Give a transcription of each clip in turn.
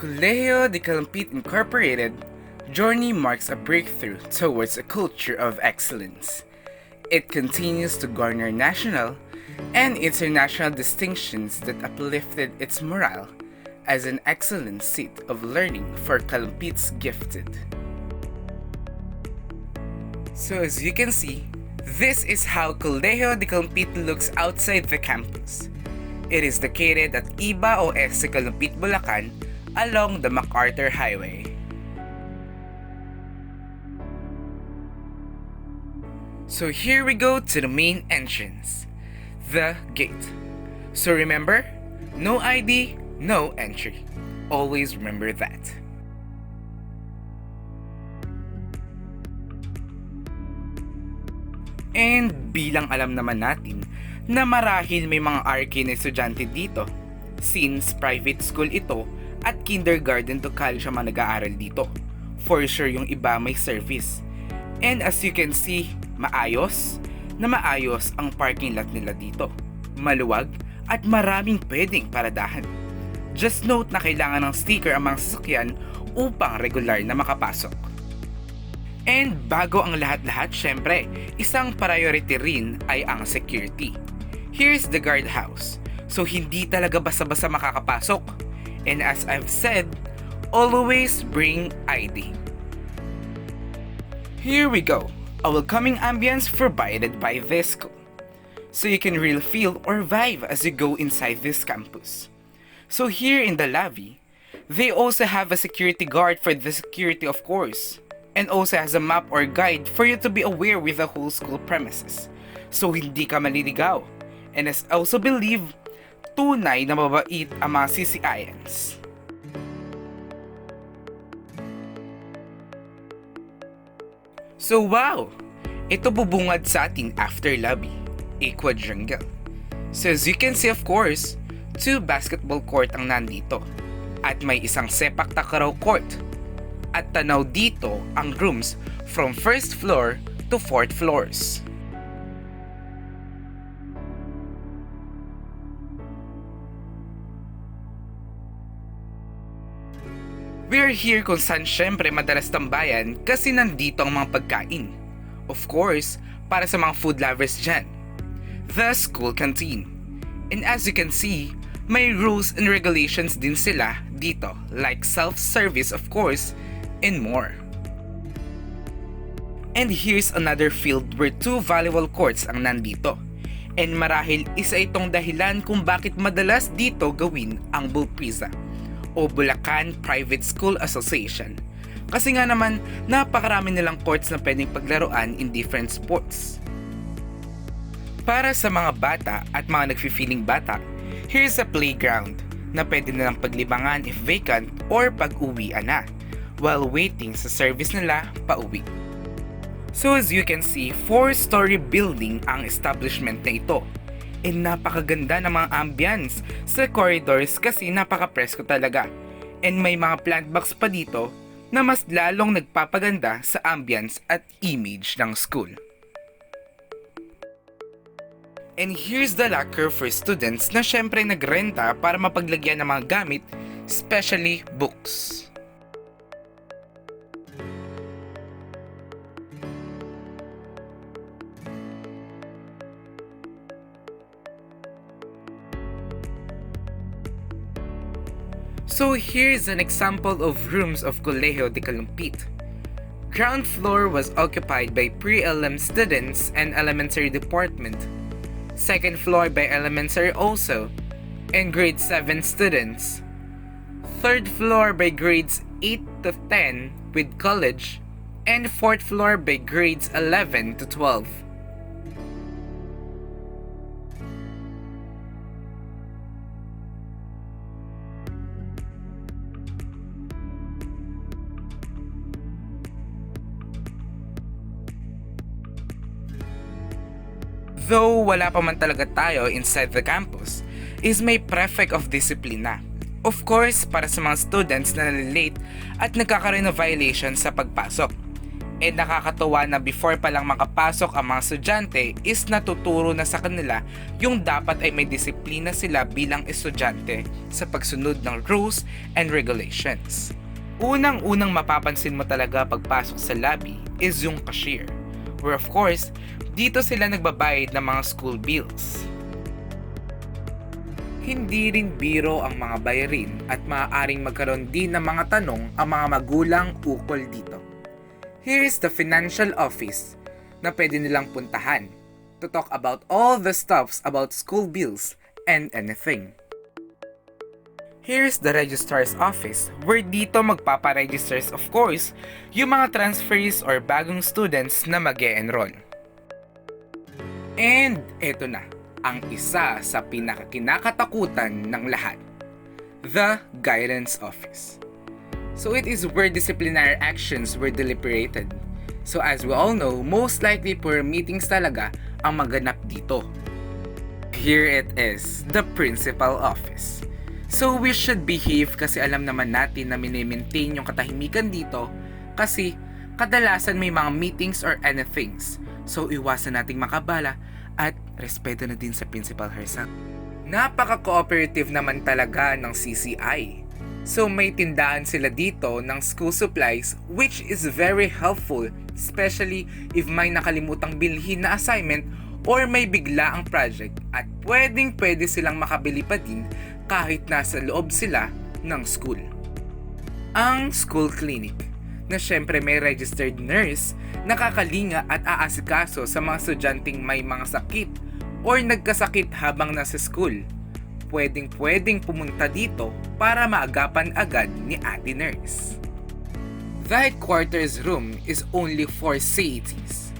Colegio de Calumpit Incorporated journey marks a breakthrough towards a culture of excellence. It continues to garner national and international distinctions that uplifted its morale as an excellent seat of learning for Calumpit's gifted. So as you can see, this is how Colegio de Calumpit looks outside the campus. It is located at Iba O'Este, Calumpit, Bulacan, along the MacArthur Highway. So here we go to the main entrance, the gate. So remember, no ID, no entry. Always remember that. And bilang alam naman natin na marahil may mga RK na estudyante dito, since private school ito at kindergarten to college ang mga nag-aaral dito. For sure yung iba may service. And as you can see, maayos ang parking lot nila dito. Maluwag at maraming pwedeng paradahan. Just note na kailangan ng sticker ang mga sasakyan upang regular na makapasok. And bago ang lahat-lahat, syempre, isang priority rin ay ang security. Here's the guardhouse. So hindi talaga basta-basta makakapasok. And as I've said, always bring ID. Here we go, a welcoming ambience provided by this school. So you can really feel or vibe as you go inside this campus. So here in the lobby, they also have a security guard for the security, of course. And also has a map or guide for you to be aware with the whole school premises. So hindi ka maliligaw. And as I also believe, tunay na mabait ang mga CCINs. So wow! Ito bubungad sa ating after lobby, a quadrangle. So as you can see, of course, 2 basketball court ang nandito. At may isang sepak takraw court. At tanaw dito ang rooms from 1st floor to 4th floors. We're here kung saan syempre madalas tambayan kasi nandito ang mga pagkain. Of course, para sa mga food lovers dyan. The school canteen. And as you can see, may rules and regulations din sila dito, like self-service of course, and more. And here's another field where 2 volleyball courts ang nandito. And marahil isa itong dahilan kung bakit madalas dito gawin ang Bulpriza o Bulacan Private School Association. Kasi nga naman, napakarami nilang courts na pwedeng paglaruan in different sports. Para sa mga bata at mga nagfi-feeling bata, here's a playground na pwede nilang paglibangan if vacant or pag-uwian na while waiting sa service nila pauwi. So as you can see, 4-story building ang establishment na ito. And napakaganda ng mga ambience sa corridors kasi napaka-presko talaga. And may mga plant box pa dito na mas lalong nagpapaganda sa ambience at image ng school. And here's the locker for students na syempre nagrenta para mapaglagyan ng mga gamit, especially books. So here's an example of rooms of Colegio de Calumpit. Ground floor was occupied by pre-LM students and elementary department. Second floor by elementary also, and grade 7 students. Third floor by grades 8 to 10 with college, and fourth floor by grades 11 to 12. Though wala pa man talaga tayo inside the campus, is may prefect of discipline na. Of course, para sa mga students na nalilate at nagkakaroon ng violation sa pagpasok. And nakakatuwa na before pa lang makapasok ang mga estudyante is natuturo na sa kanila yung dapat ay may disiplina sila bilang estudyante sa pagsunod ng rules and regulations. Unang-unang mapapansin mo talaga pagpasok sa lobby is yung cashier, where of course, dito sila nagbabayad ng mga school bills. Hindi rin biro ang mga bayarin at maaaring magkaroon din ng mga tanong ang mga magulang ukol dito. Here is the financial office na pwede nilang puntahan to talk about all the stuffs about school bills and anything. Here's the registrar's office where dito magpaparegisters of course yung mga transferees or bagong students na mag-e-enroll. And eto na, ang isa sa pinakakinakatakutan ng lahat, the guidance office. So it is where disciplinary actions were deliberated. So as we all know, most likely for meetings talaga ang maganap dito. Here it is, the principal office. So we should behave kasi alam naman natin na mini-maintain yung katahimikan dito kasi kadalasan may mga meetings or anythings. So iwasan nating makabala at respeto na din sa principal herself. Napaka-cooperative naman talaga ng CCI. So may tindahan sila dito ng school supplies which is very helpful, especially if may nakalimutang bilhin na assignment or may bigla ang project at pwede silang makabili pa din kahit nasa loob sila ng school. Ang school clinic na syempre may registered nurse na kakalinga at aasikaso sa mga estudyanteng may mga sakit or nagkasakit habang nasa school. Pwedeng pumunta dito para maagapan agad ni ate nurse. The headquarters room is only for CETs.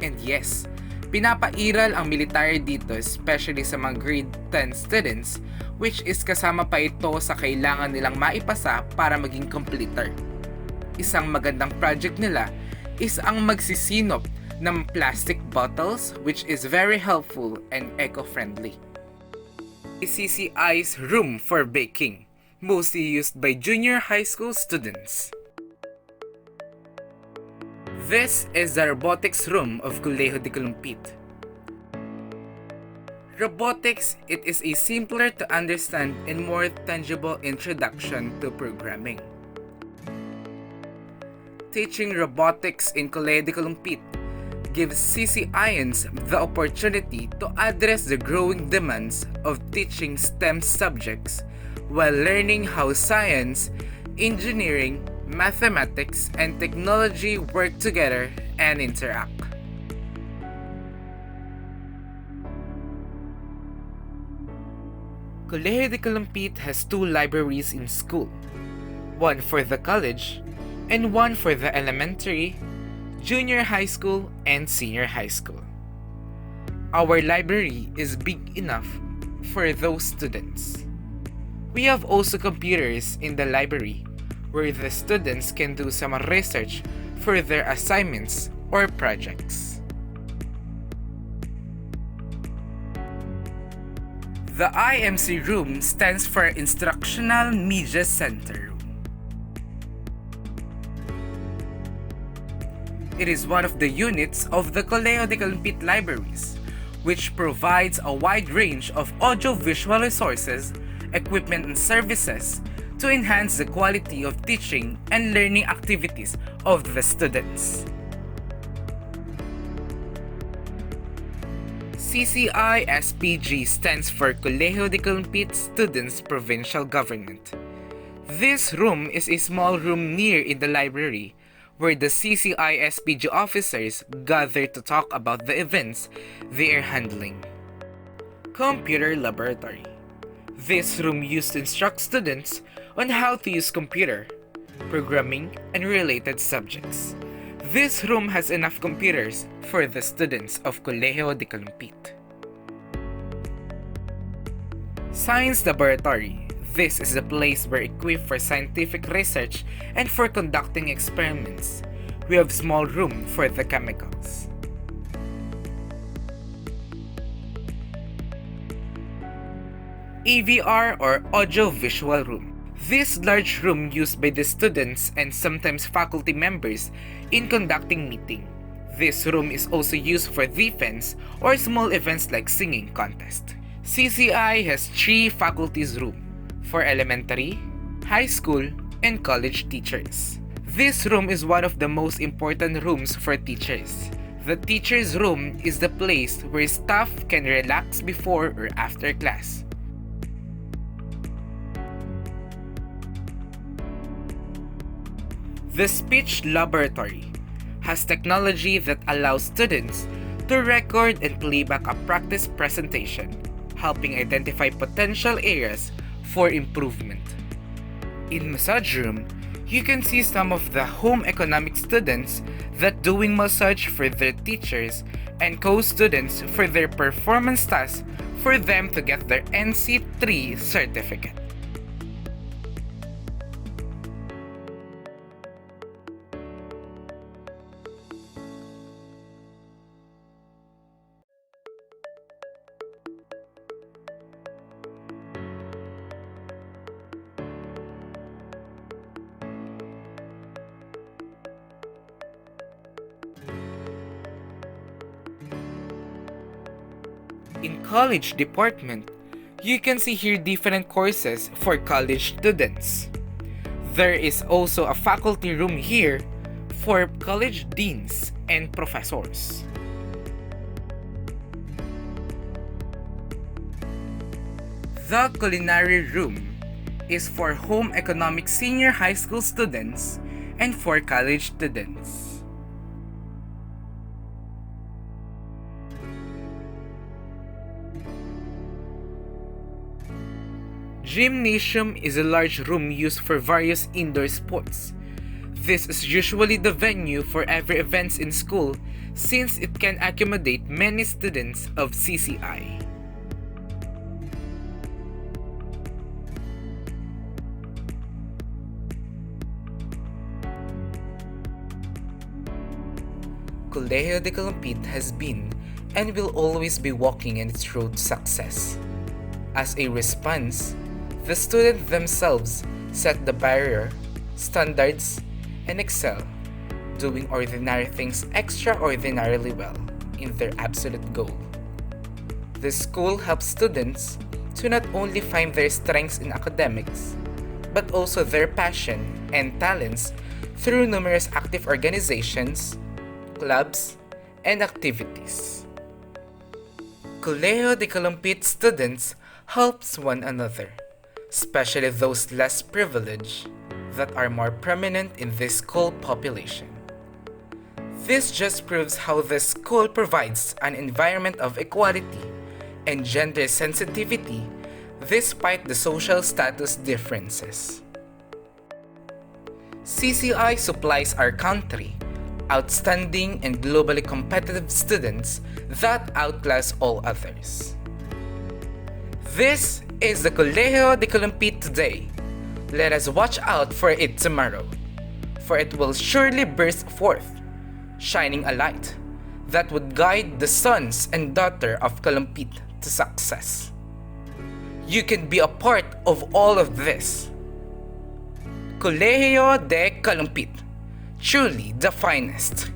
And yes, pinapairal ang military dito especially sa mga grade 10 students which is kasama pa ito sa kailangan nilang maipasa para maging completer. Isang magandang project nila is ang magsisinop ng plastic bottles which is very helpful and eco-friendly. CCI's room for baking, mostly used by junior high school students. This is the robotics room of Colegio de Calumpit. Robotics, it is a simpler to understand and more tangible introduction to programming. Teaching robotics in Colegio de Calumpit gives CCIans the opportunity to address the growing demands of teaching STEM subjects while learning how science, engineering, mathematics, and technology work together and interact. Colegio de Calumpit has 2 libraries in school, one for the college and one for the elementary, junior high school, and senior high school. Our library is big enough for those students. We have also computers in the library where the students can do some research for their assignments or projects. The IMC room stands for Instructional Media Center. It is one of the units of the Colegio de Calumpit libraries, which provides a wide range of audio-visual resources, equipment and services to enhance the quality of teaching and learning activities of the students. CCI-SPG stands for Colegio de Calumpit Students Provincial Government. This room is a small room near in the library where the CCI-SPG officers gather to talk about the events they are handling. Computer Laboratory. This room used to instruct students on how to use computer, programming, and related subjects. This room has enough computers for the students of Colegio de Calumpit. Science Laboratory. This is a place where equipped for scientific research and for conducting experiments. We have small room for the chemicals. AVR or Audio Visual Room. This large room used by the students and sometimes faculty members in conducting meeting. This room is also used for defense or small events like singing contest. CCI has 3 faculties room for elementary, high school, and college teachers. This room is one of the most important rooms for teachers. The teacher's room is the place where staff can relax before or after class. The speech laboratory has technology that allows students to record and playback a practice presentation, helping identify potential areas for improvement. In massage room, you can see some of the home economics students that doing massage for their teachers and co-students for their performance tasks for them to get their NC3 certificate. In college department, you can see here different courses for college students. There is also a faculty room here for college deans and professors. The culinary room is for home economics senior high school students and for college students. Gymnasium is a large room used for various indoor sports. This is usually the venue for every events in school since it can accommodate many students of CCI. Colegio de Calumpit has been and will always be walking in its road to success. As a response, the students themselves set the barrier, standards, and excel, doing ordinary things extraordinarily well in their absolute goal. The school helps students to not only find their strengths in academics, but also their passion and talents through numerous active organizations, clubs, and activities. Colegio de Calumpit students helps one another, especially those less privileged that are more prominent in this school population. This just proves how the school provides an environment of equality and gender sensitivity despite the social status differences. CCI supplies our country outstanding and globally competitive students that outclass all others. This is the Colegio de Calumpit today. Let us watch out for it tomorrow, for it will surely burst forth, shining a light that would guide the sons and daughter of Calumpit to success. You can be a part of all of this. Colegio de Calumpit, truly the finest.